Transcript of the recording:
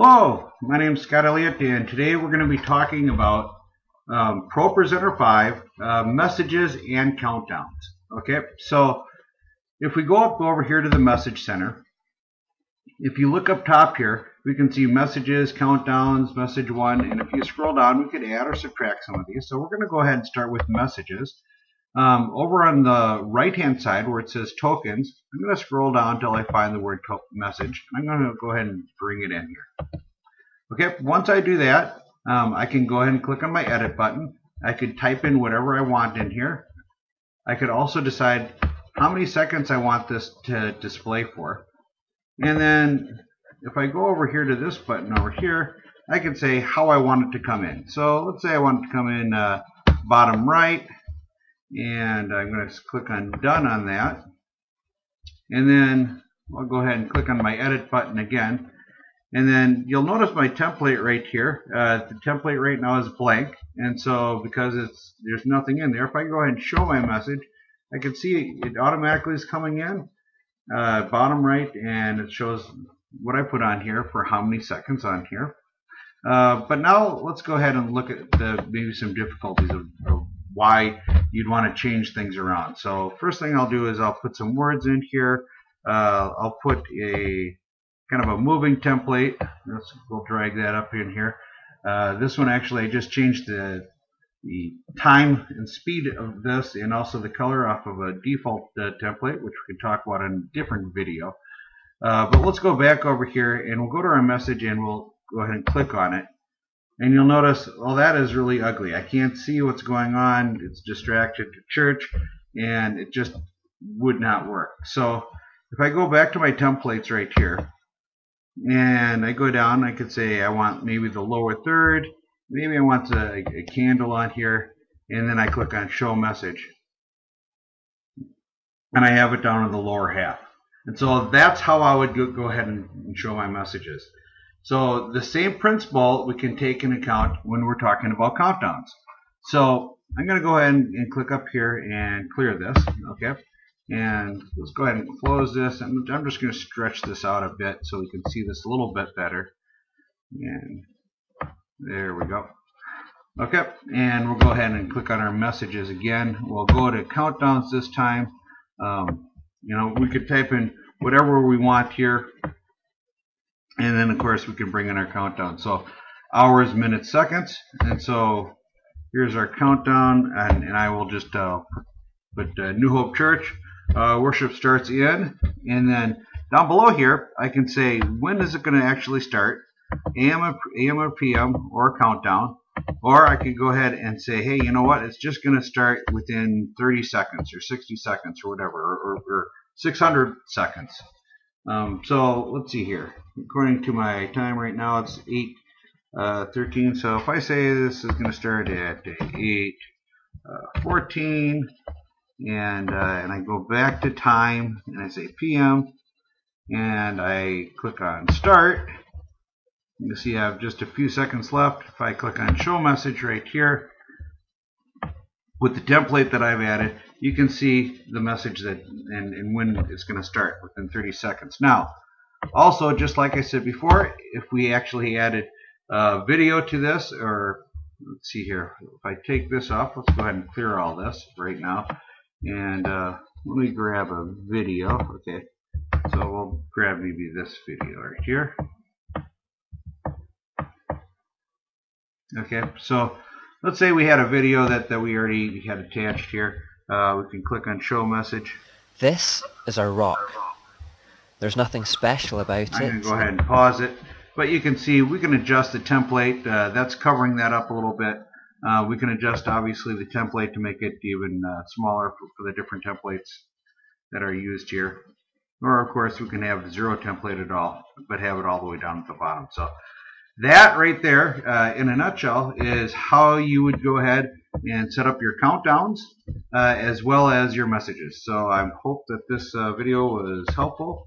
Hello, my name is Scott Elliott, and today we're going to be talking about ProPresenter 5 messages and countdowns. Okay, so if we go up over here to the message center, if you look up top here, we can see messages, countdowns, message 1, and if you scroll down, we could add or subtract some of these. So we're going to go ahead and start with messages. Over on the right hand side where it says tokens, I'm going to scroll down until I find the word message. I'm going to go ahead and bring it in here. Okay, once I do that, I can go ahead and click on my edit button. I could type in whatever I want in here. I could also decide how many seconds I want this to display for. And then if I go over here to this button over here, I can say how I want it to come in. So let's say I want it to come in bottom right. And I'm going to click on done on that, and then I'll go ahead and click on my edit button again, and then you'll notice my template right here. The template right now is blank, and so because there's nothing in there, if I go ahead and show my message, I can see it automatically is coming in bottom right, and it shows what I put on here for how many seconds on here. But now let's go ahead and look at maybe some difficulties of why you'd want to change things around. So first thing I'll do is I'll put some words in here. I'll put a kind of a moving template. We'll drag that up in here. This one actually I just changed the time and speed of this and also the color off of a default template, which we can talk about in a different video. But let's go back over here and we'll go to our message and we'll go ahead and click on it. And you'll notice, well, that is really ugly. I can't see what's going on. It's distracted to church, and it just would not work. So if I go back to my templates right here, and I go down, I could say I want maybe the lower third. Maybe I want a candle on here, and then I click on Show Message. And I have it down in the lower half. And so that's how I would go ahead and show my messages. So the same principle we can take into account when we're talking about countdowns. So I'm going to go ahead and click up here and clear this. Okay, and let's go ahead and close this. I'm just going to stretch this out a bit so we can see this a little bit better. And there we go. Okay, and we'll go ahead and click on our messages again. We'll go to countdowns this time. We could type in whatever we want here. And then, of course, we can bring in our countdown. So hours, minutes, seconds. And so here's our countdown. And I will just put New Hope Church. Worship starts in. And then down below here, I can say when is it going to actually start, AM or PM, or countdown. Or I could go ahead and say, hey, you know what? It's just going to start within 30 seconds or 60 seconds or whatever, or 600 seconds. So let's see here. According to my time right now, it's 8:13. So if I say this is going to start at 8:14, and I go back to time and I say PM, and I click on Start. You see I have just a few seconds left. If I click on Show Message right here, with the template that I've added, you can see the message that and when it's going to start within 30 seconds. Now, also, just like I said before, if we actually added video to this, or let's see here, if I take this off, let's go ahead and clear all this right now. And let me grab a video. Okay, so we'll grab maybe this video right here. Okay, so let's say we had a video that we already had attached here. We can click on Show Message. This is our rock. There's nothing special about it. I'm going to go ahead and pause it. But you can see we can adjust the template. That's covering that up a little bit. We can adjust, obviously, the template to make it even smaller for the different templates that are used here. Or, of course, we can have zero template at all, but have it all the way down at the bottom. So that right there, in a nutshell, is how you would go ahead and set up your countdowns as well as your messages. So I hope that this video was helpful.